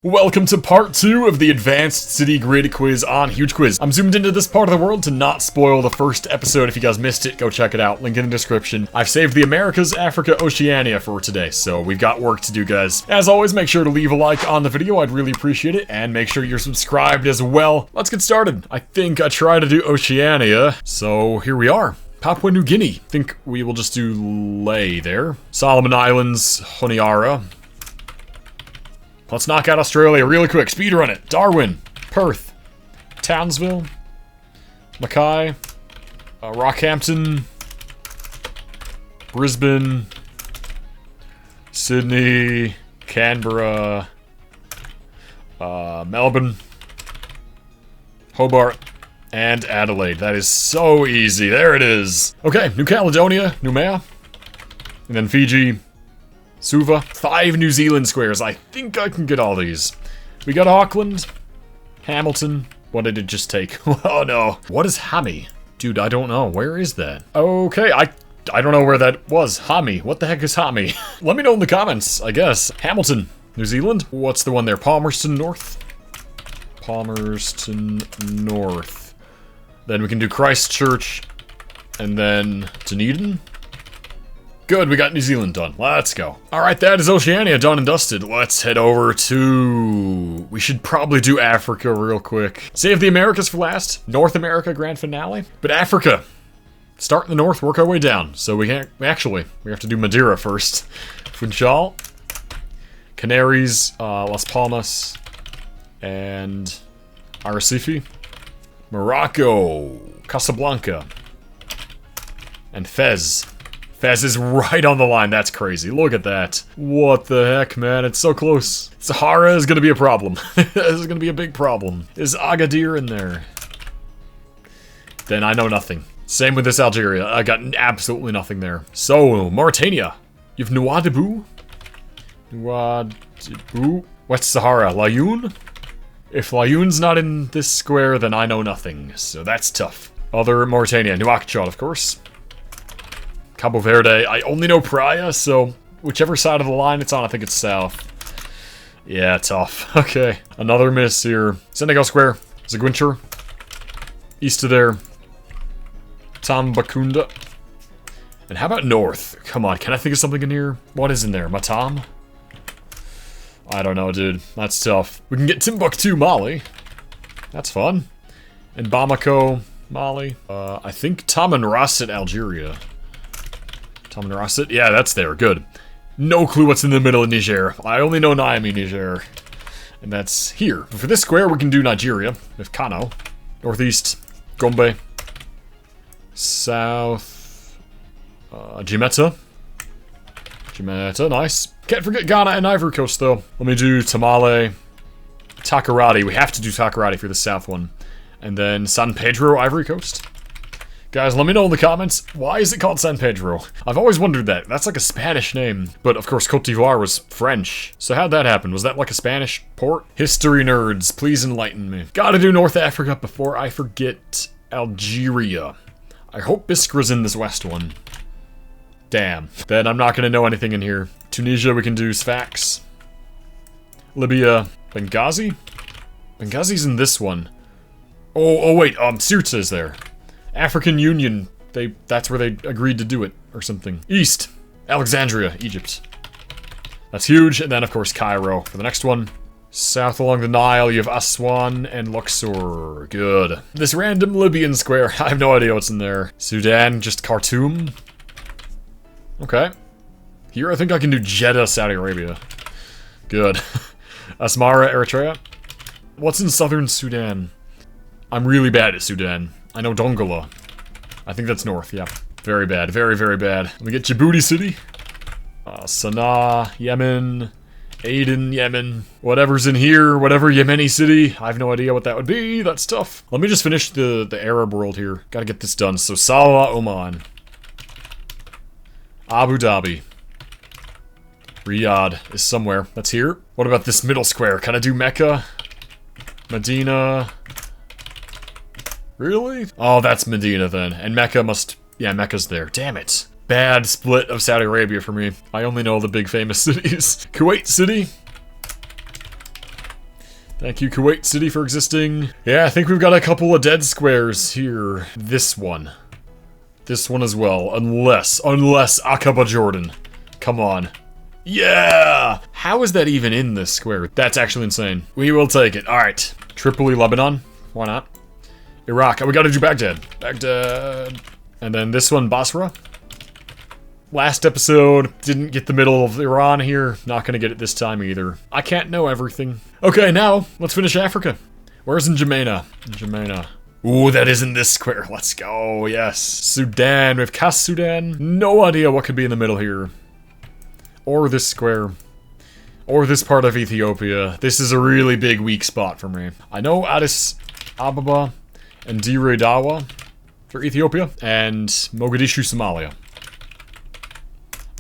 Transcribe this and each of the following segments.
Welcome to part 2 of the Advanced City Grid quiz on hugequiz. I'm zoomed into this part of the world to not spoil the first episode. If you guys missed it, go check it out. Link in the description. I've saved the Americas, Africa, Oceania for today, so we've got work to do, guys. As always, make sure to leave a like on the video. I'd really appreciate it, and make sure you're subscribed as well. Let's get started. I think I tried to do Oceania, so here we are. Papua New Guinea. I think we will just do Ley there. Solomon Islands, Honiara. Let's knock out Australia really quick. Speedrun it. Darwin, Perth, Townsville, Mackay, Rockhampton, Brisbane, Sydney, Canberra, Melbourne, Hobart, and Adelaide. That is so easy. There it is. Okay, New Caledonia, Noumea, and then Fiji, Suva. 5 New Zealand squares. I think I can get all these. We got Auckland, Hamilton. What did it just take? Oh no. What is Hami? Dude, I don't know. Where is that? Okay, I don't know where that was. Hami. What the heck is Hami? Let me know in the comments, I guess. Hamilton, New Zealand. What's the one there? Palmerston North? Palmerston North. Then we can do Christchurch, and then Dunedin. Good, we got New Zealand done. Let's go. Alright, that is Oceania done and dusted. Let's head over to... We should probably do Africa real quick. Save the Americas for last. North America grand finale. But Africa. Start in the north, work our way down. So we can't... Actually, we have to do Madeira first. Funchal. Canaries, Las Palmas. And... Arrecife. Morocco. Casablanca. And Fez. Fez is right on the line. That's crazy. Look at that. What the heck, man? It's so close. Sahara is gonna be a problem. This is gonna be a big problem. Is Agadir in there? Then I know nothing. Same with this Algeria. I got absolutely nothing there. So, Mauritania. You have Nouadhibou? Nouadhibou? West Sahara. Laayoune? If Laayoune's not in this square, then I know nothing. So that's tough. Other Mauritania. Nouakchott, of course. Cabo Verde, I only know Praia, so whichever side of the line it's on, I think it's south. Yeah, tough. Okay, another miss here. Senegal Square, Ziguinchor. East of there, Tambacounda. And how about north? Come on, can I think of something in here? What is in there? Matam? I don't know, dude. That's tough. We can get Timbuktu, Mali. That's fun. And Bamako, Mali. I think Tamanrasset, Algeria. Tamanrasset? Yeah, that's there. Good. No clue what's in the middle of Niger. I only know Niamey, Niger. And that's here. For this square, we can do Nigeria. With Kano. Northeast, Gombe. South, Jimeta. Jimeta, nice. Can't forget Ghana and Ivory Coast, though. Let me do Tamale. Takoradi. We have to do Takoradi for the south one. And then San Pedro, Ivory Coast. Guys, let me know in the comments, why is it called San Pedro? I've always wondered that. That's like a Spanish name. But of course, Cote d'Ivoire was French. So how'd that happen? Was that like a Spanish port? History nerds, please enlighten me. Gotta do North Africa before I forget Algeria. I hope Biskra's in this west one. Damn. Then I'm not gonna know anything in here. Tunisia, we can do Sfax. Libya, Benghazi? Benghazi's in this one. Oh wait, Sirte is there. African Union, that's where they agreed to do it, or something. East, Alexandria, Egypt. That's huge, and then of course Cairo for the next one. South along the Nile, you have Aswan and Luxor. Good. This random Libyan square, I have no idea what's in there. Sudan, just Khartoum. Okay. Here I think I can do Jeddah, Saudi Arabia. Good. Asmara, Eritrea. What's in southern Sudan? I'm really bad at Sudan. I know Dongola. I think that's north, yeah. Very bad, very, very bad. Let me get Djibouti City. Sana'a, Yemen. Aden, Yemen. Whatever's in here, whatever Yemeni city. I have no idea what that would be. That's tough. Let me just finish the Arab world here. Gotta get this done. So Salah, Oman. Abu Dhabi. Riyadh is somewhere. That's here. What about this middle square? Can I do Mecca? Medina... Really? Oh, that's Medina then. And Mecca must... Yeah, Mecca's there. Damn it. Bad split of Saudi Arabia for me. I only know the big famous cities. Kuwait City. Thank you, Kuwait City, for existing. Yeah, I think we've got a couple of dead squares here. This one. This one as well. Unless Aqaba Jordan. Come on. Yeah! How is that even in this square? That's actually insane. We will take it. Alright. Tripoli, Lebanon. Why not? Iraq. Oh, we gotta do Baghdad. Baghdad. And then this one, Basra. Last episode, didn't get the middle of Iran here. Not gonna get it this time either. I can't know everything. Okay, now, let's finish Africa. Where's N'Djamena? N'Djamena. Ooh, that is in this square. Let's go, yes. Sudan. We have Kas Sudan. No idea what could be in the middle here. Or this square. Or this part of Ethiopia. This is a really big weak spot for me. I know Addis Ababa and Dire Dawa for Ethiopia. And Mogadishu, Somalia.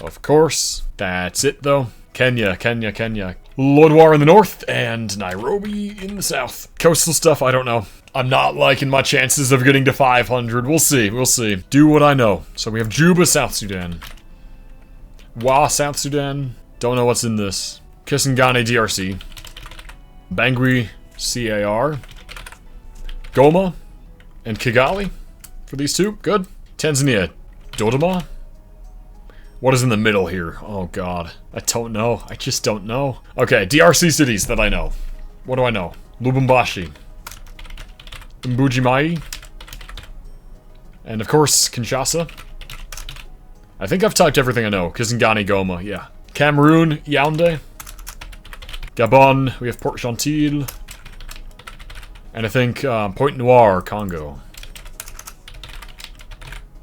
Of course. That's it, though. Kenya. Lodwar in the north, and Nairobi in the south. Coastal stuff, I don't know. I'm not liking my chances of getting to 500. We'll see. Do what I know. So we have Juba, South Sudan. Wa, South Sudan. Don't know what's in this. Kisangani, DRC. Bangui, CAR. Goma and Kigali for these two. Good. Tanzania, Dodoma. What is in the middle here? Oh god. I don't know. I just don't know. Okay, DRC cities that I know. What do I know? Lubumbashi. Mbujimai. And of course, Kinshasa. I think I've typed everything I know. Kisangani, Goma, yeah. Cameroon, Yaoundé. Gabon, we have Port Gentil. And I think Pointe Noire, Congo.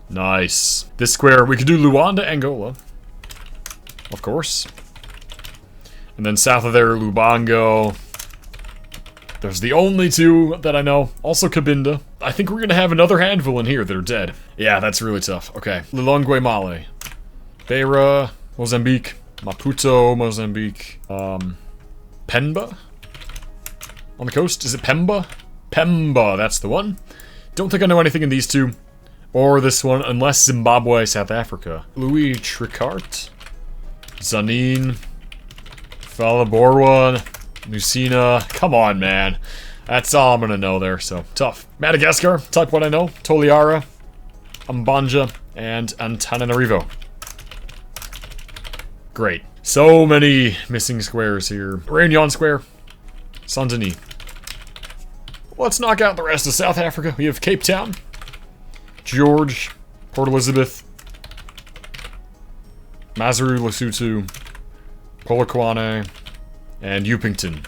Nice. This square, we could do Luanda, Angola. Of course. And then south of there, Lubango. There's the only two that I know. Also Cabinda. I think we're gonna have another handful in here that are dead. Yeah, that's really tough. Okay. Lilongwe, Male. Beira, Mozambique. Maputo, Mozambique. Pemba? On the coast? Is it Pemba? Pemba, that's the one. Don't think I know anything in these two. Or this one, unless Zimbabwe, South Africa. Louis Tricart. Zanin. Phalaborwa. Lucina. Come on, man. That's all I'm gonna know there, so tough. Madagascar, type what I know. Toliara. Mbanja. And Antananarivo. Great. So many missing squares here. Réunion Square. Saint-Denis. Let's knock out the rest of South Africa. We have Cape Town. George, Port Elizabeth, Maseru, Lesotho, Polokwane, and Upington.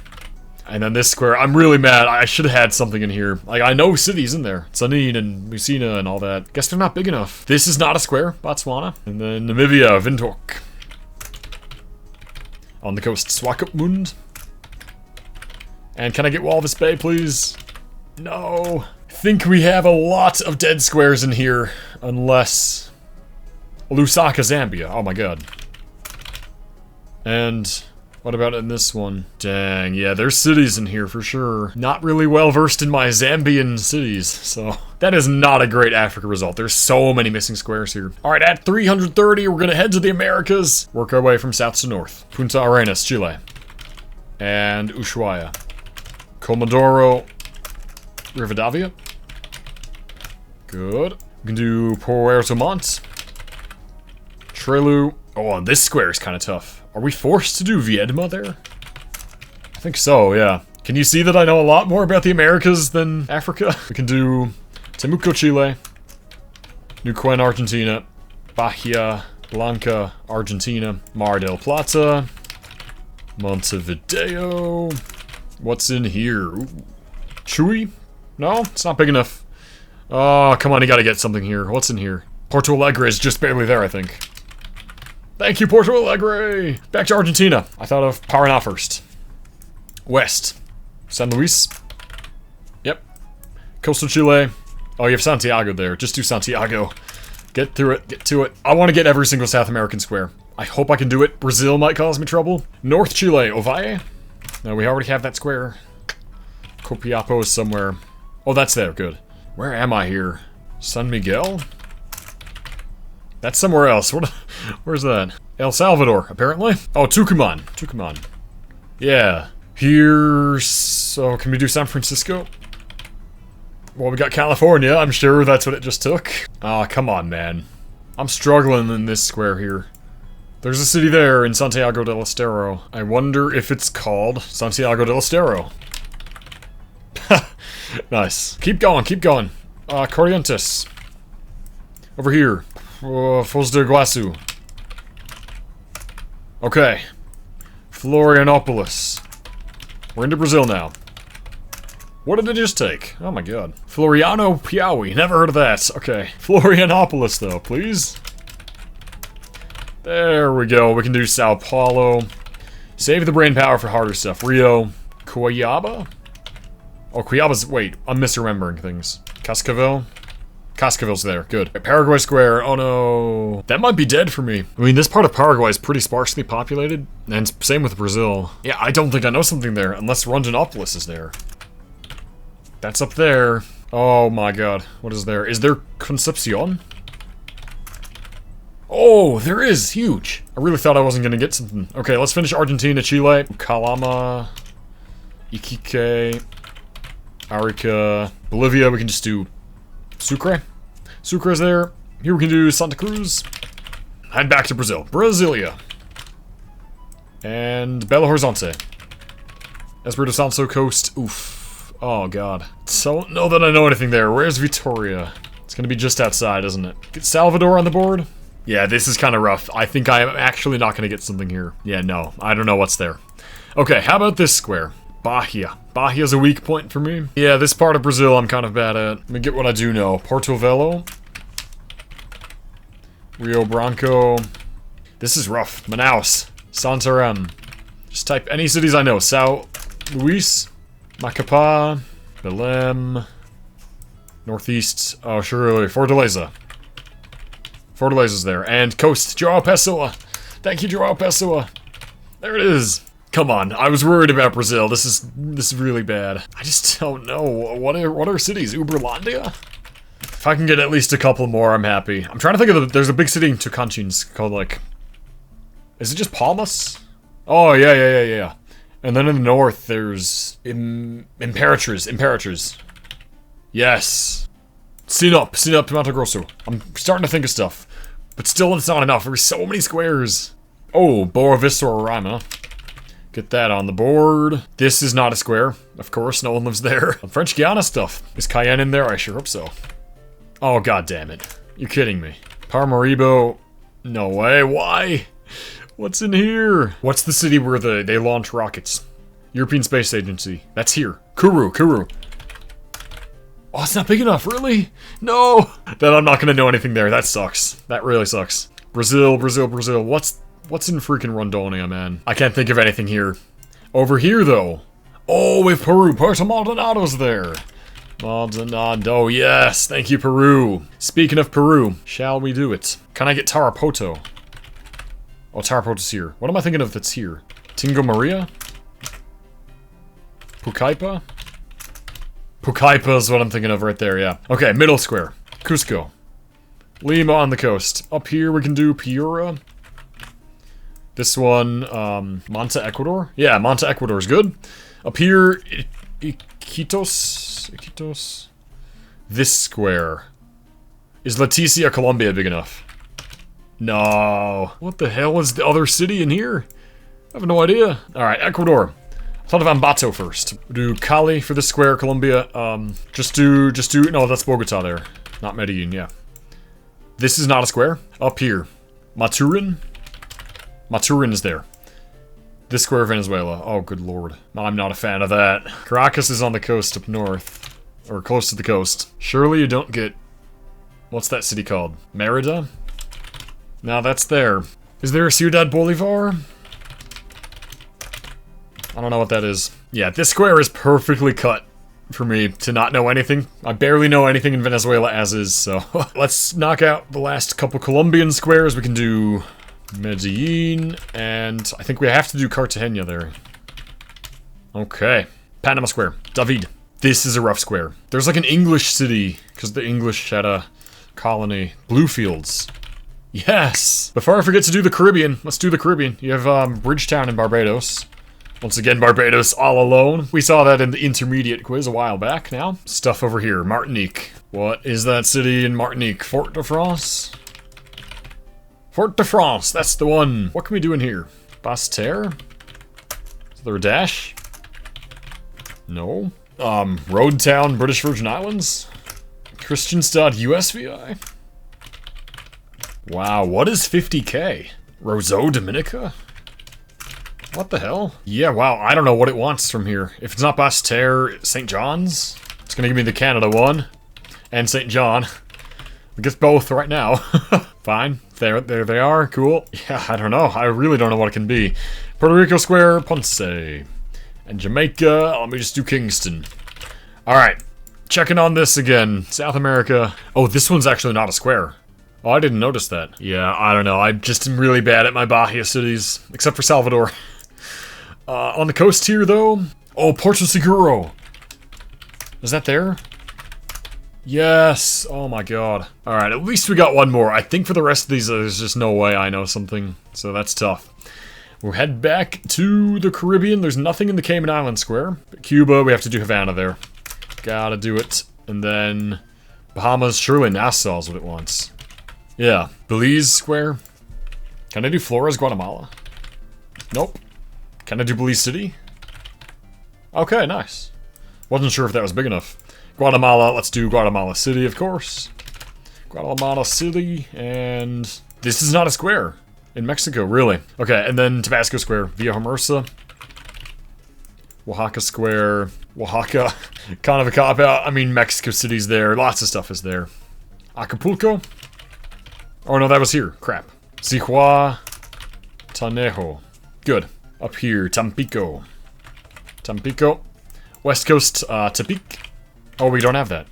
And then this square, I'm really mad. I should have had something in here. Like, I know cities in there. Zanin and Musina and all that. Guess they're not big enough. This is not a square. Botswana. And then Namibia, Windhoek. On the coast, Swakopmund. And can I get Walvis Bay, please? No. Think we have a lot of dead squares in here, unless Lusaka, Zambia. Oh my god. And what about in this one? Dang, yeah, there's cities in here for sure. Not really well versed in my Zambian cities, so that is not a great Africa result. There's so many missing squares here. All right, at 330, we're gonna head to the Americas. Work our way from south to north. Punta Arenas, Chile, and Ushuaia, Comodoro Rivadavia. Good. We can do Puerto Montt. Trelu. Oh, this square is kind of tough. Are we forced to do Viedma there? I think so, yeah. Can you see that I know a lot more about the Americas than Africa? We can do Temuco, Chile. Neuquén, Argentina. Bahia Blanca, Argentina. Mar del Plata. Montevideo. What's in here? Ooh. Chuy? No, it's not big enough. Oh, come on, you gotta get something here. What's in here? Porto Alegre is just barely there, I think. Thank you, Porto Alegre! Back to Argentina. I thought of Paraná first. West. San Luis. Yep. Coastal Chile. Oh, you have Santiago there. Just do Santiago. Get through it. Get to it. I want to get every single South American square. I hope I can do it. Brazil might cause me trouble. North Chile. Ovalle. No, we already have that square. Copiapo is somewhere. Oh, that's there. Good. Where am I here? San Miguel? That's somewhere else. Where's that? El Salvador, apparently. Oh, Tucumán. Tucumán. Yeah. Here, so can we do San Francisco? Well, we got California. I'm sure that's what it just took. Ah, come on, man. I'm struggling in this square here. There's a city there in Santiago del Estero. I wonder if it's called Santiago del Estero. Nice. Keep going, keep going. Corrientes. Over here. Foz do Iguaçu. Okay. Florianopolis. We're into Brazil now. What did it just take? Oh my god. Floriano, Piauí. Never heard of that. Okay. Florianopolis, though, please. There we go. We can do Sao Paulo. Save the brain power for harder stuff. Rio. Cuiabá? Oh, Cuiaba's... Wait, I'm misremembering things. Cascavel? Cascavel's there. Good. Paraguay Square. Oh no. That might be dead for me. I mean, this part of Paraguay is pretty sparsely populated. And same with Brazil. Yeah, I don't think I know something there, unless Rondonópolis is there. That's up there. Oh my god. What is there? Is there Concepcion? Oh, there is. Huge. I really thought I wasn't going to get something. Okay, let's finish Argentina, Chile. Calama. Iquique. Arica. Bolivia, we can just do Sucre. Sucre's there. Here we can do Santa Cruz. Head back to Brazil. Brasilia. And Belo Horizonte. Espírito Santo Coast. Oof. Oh, God. Don't know that I know anything there. Where's Vitoria? It's gonna be just outside, isn't it? Get Salvador on the board? Yeah, this is kind of rough. I think I am actually not gonna get something here. Yeah, no. I don't know what's there. Okay, how about this square? Bahia. Bahia's a weak point for me. Yeah, this part of Brazil I'm kind of bad at. Let me get what I do know. Porto Velho. Rio Branco. This is rough. Manaus. Santarém. Just type any cities I know. São Luís. Macapá. Belém. Northeast. Oh, surely. Fortaleza. Fortaleza's there. And coast. João Pessoa. Thank you, João Pessoa. There it is. Come on, I was worried about Brazil. This is really bad. I just don't know. What are cities? Uberlândia? If I can get at least a couple more, I'm happy. I'm trying to think of there's a big city in Tocantins called like... Is it just Palmas? Oh, yeah. And then in the north, there's... Imperatriz. Yes. Sinop, Mato Grosso. I'm starting to think of stuff. But still, it's not enough. There's so many squares. Oh, Boa Vista Roraima. Get that on the board. This is not a square. Of course, no one lives there. French Guiana stuff. Is Cayenne in there? I sure hope so. Oh, god damn it. You're kidding me. Paramaribo. No way. Why? What's in here? What's the city where they launch rockets? European Space Agency. That's here. Kourou. Oh, it's not big enough, really? No! Then I'm not gonna know anything there. That sucks. That really sucks. Brazil. What's in freaking Rondonia, man? I can't think of anything here. Over here, though. Oh, with Peru. Puerto Maldonado's there. Maldonado, yes. Thank you, Peru. Speaking of Peru, shall we do it? Can I get Tarapoto? Oh, Tarapoto's here. What am I thinking of that's here? Tingo Maria? Pucallpa? Pucallpa is what I'm thinking of right there, yeah. Okay, middle square. Cusco. Lima on the coast. Up here we can do Piura. This one, Monte Ecuador? Yeah, Monte Ecuador is good. Up here, Iquitos. This square. Is Leticia, Colombia big enough? No. What the hell is the other city in here? I have no idea. Alright, Ecuador. I thought of Ambato first. Do Cali for this square, Colombia. Just do, no, that's Bogota there. Not Medellin, yeah. This is not a square. Up here. Maturin is there. This square, Venezuela. Oh, good lord. I'm not a fan of that. Caracas is on the coast up north. Or close to the coast. Surely you don't get... What's that city called? Merida? No, that's there. Is there a Ciudad Bolivar? I don't know what that is. Yeah, this square is perfectly cut for me to not know anything. I barely know anything in Venezuela as is, so... Let's knock out the last couple Colombian squares. We can do... Medellin, and I think we have to do Cartagena there. Okay. Panama Square. David. This is a rough square. There's like an English city, because the English had a colony. Bluefields. Yes! Before I forget to do the Caribbean, let's do the Caribbean. You have Bridgetown in Barbados. Once again, Barbados all alone. We saw that in the intermediate quiz a while back now. Stuff over here, Martinique. What is that city in Martinique? Fort de France? Fort de France, that's the one. What can we do in here? Basse-Terre? Is there a dash? No. Road Town, British Virgin Islands? Christianstadt, USVI? Wow, what is 50k? Roseau, Dominica? What the hell? Yeah, wow, I don't know what it wants from here. If it's not Basse-Terre, St. John's? It's gonna give me the Canada one. And St. John. I guess both right now. Fine. There they are. Cool. Yeah, I don't know. I really don't know what it can be. Puerto Rico Square, Ponce. And Jamaica, let me just do Kingston. Alright. Checking on this again. South America. Oh, this one's actually not a square. Oh, I didn't notice that. Yeah, I don't know. I just am really bad at my Bahia cities. Except for Salvador. On the coast here, though. Oh, Porto Seguro. Is that there? Yes. Oh my god. Alright, at least we got one more. I think for the rest of these, there's just no way I know something. So that's tough. We'll head back to the Caribbean. There's nothing in the Cayman Islands Square. But Cuba, we have to do Havana there. Gotta do it. And then Bahamas, surely Nassau is what it wants. Yeah. Belize Square. Can I do Flores, Guatemala? Nope. Can I do Belize City? Okay, nice. Wasn't sure if that was big enough. Guatemala, let's do Guatemala City, of course. Guatemala City, and this is not a square. In Mexico, really. Okay, and then Tabasco Square, Villahermosa. Oaxaca Square, Oaxaca. Kind of a cop-out. I mean, Mexico City's there. Lots of stuff is there. Acapulco. Oh, no, that was here. Crap. Zihuatanejo. Good. Up here, Tampico. Tampico. West Coast, Tepic. Oh, we don't have that.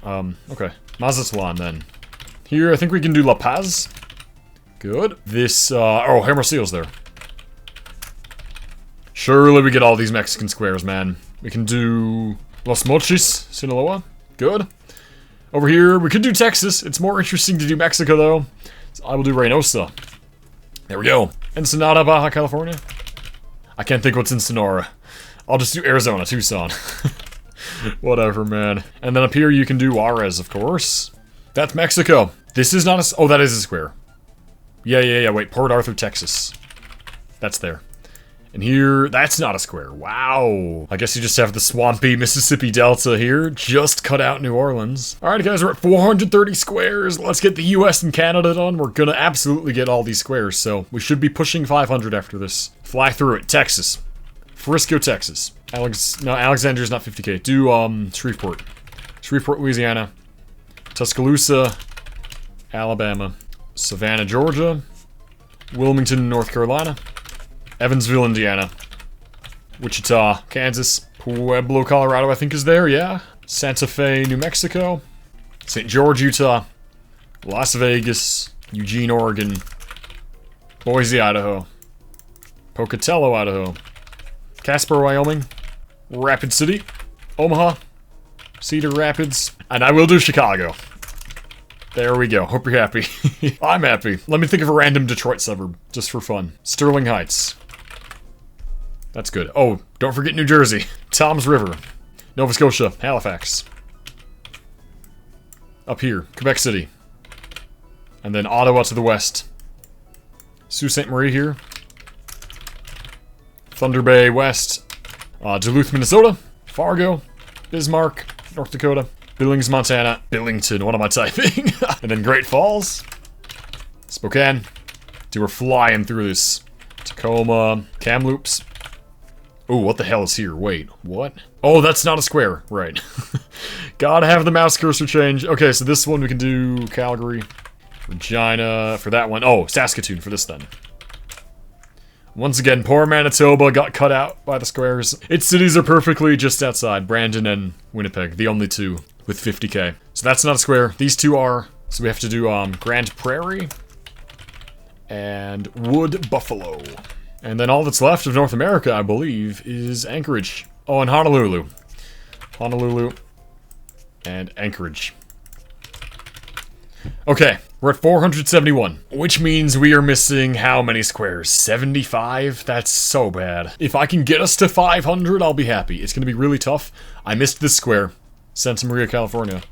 Okay. Mazatlan, then. Here, I think we can do La Paz. Good. This, oh, Hermosillo's there. Surely we get all these Mexican squares, man. We can do Los Mochis, Sinaloa. Good. Over here, we could do Texas. It's more interesting to do Mexico, though. So I will do Reynosa. There we go. Ensenada, Baja California. I can't think what's in Sonora. I'll just do Arizona, Tucson. Whatever, man. And then up here, you can do Juarez, of course. That's Mexico. This is not a... Oh, that is a square. Yeah. Wait, Port Arthur, Texas. That's there. And here, that's not a square. Wow. I guess you just have the swampy Mississippi Delta here. Just cut out New Orleans. Alright, guys, we're at 430 squares. Let's get the US and Canada done. We're gonna absolutely get all these squares, so we should be pushing 500 after this. Fly through it. Texas. Frisco, Texas. No, Alexandria's not 50k. Do, Shreveport. Shreveport, Louisiana. Tuscaloosa, Alabama. Savannah, Georgia. Wilmington, North Carolina. Evansville, Indiana. Wichita, Kansas. Pueblo, Colorado, I think is there, yeah. Santa Fe, New Mexico. St. George, Utah. Las Vegas. Eugene, Oregon. Boise, Idaho. Pocatello, Idaho. Casper, Wyoming. Rapid City. Omaha. Cedar Rapids. And I will do Chicago. There we go. Hope you're happy. I'm happy. Let me think of a random Detroit suburb, just for fun. Sterling Heights. That's good. Oh, don't forget New Jersey. Toms River. Nova Scotia. Halifax. Up here. Quebec City. And then Ottawa to the west. Sault Ste. Marie here. Thunder Bay West. Duluth, Minnesota. Fargo. Bismarck. North Dakota. Billings, Montana. Billington, what am I typing? And then Great Falls. Spokane. Dude, we're flying through this. Tacoma. Kamloops. Ooh, what the hell is here? Wait, what? Oh, that's not a square. Right. Gotta have the mouse cursor change. Okay, so this one we can do Calgary. Regina for that one. Oh, Saskatoon for this then. Once again, poor Manitoba got cut out by the squares. Its cities are perfectly just outside. Brandon and Winnipeg, the only two with 50k. So that's not a square. These two are. So we have to do Grand Prairie and Wood Buffalo. And then all that's left of North America, I believe, is Anchorage. Oh, and Honolulu. Honolulu and Anchorage. Okay, we're at 471, which means we are missing how many squares? 75? That's so bad. If I can get us to 500, I'll be happy. It's gonna be really tough. I missed this square. Santa Maria, California.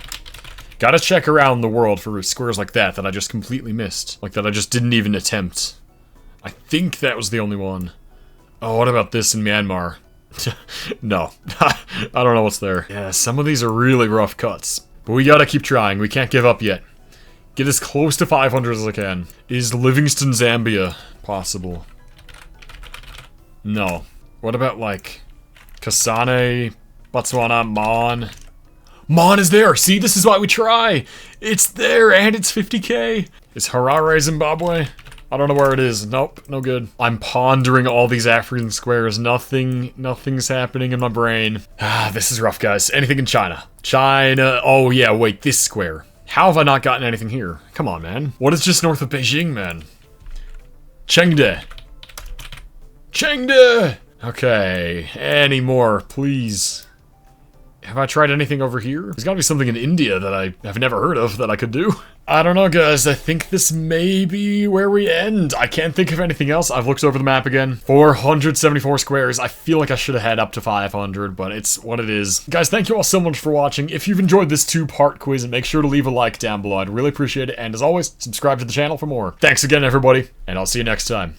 Gotta check around the world for squares like that I just completely missed. Like that I just didn't even attempt. I think that was the only one. Oh, what about this in Myanmar? No. I don't know what's there. Yeah, some of these are really rough cuts. But we gotta keep trying. We can't give up yet. Get as close to 500 as I can. Is Livingston, Zambia possible? No. What about, like, Kasane, Botswana, Mon? Mon is there! See, this is why we try! It's there, and it's 50k! Is Harare, Zimbabwe? I don't know where it is. Nope, no good. I'm pondering all these African squares. Nothing's happening in my brain. Ah, this is rough, guys. Anything in China? China. Oh, yeah, wait, this square. How have I not gotten anything here? Come on, man. What is just north of Beijing, man? Chengde. Chengde! Okay, any more, please. Have I tried anything over here? There's gotta be something in India that I have never heard of that I could do. I don't know, guys. I think this may be where we end. I can't think of anything else. I've looked over the map again. 474 squares. I feel like I should have had up to 500, but it's what it is. Guys, thank you all so much for watching. If you've enjoyed this 2-part quiz, make sure to leave a like down below. I'd really appreciate it. And as always, subscribe to the channel for more. Thanks again, everybody, and I'll see you next time.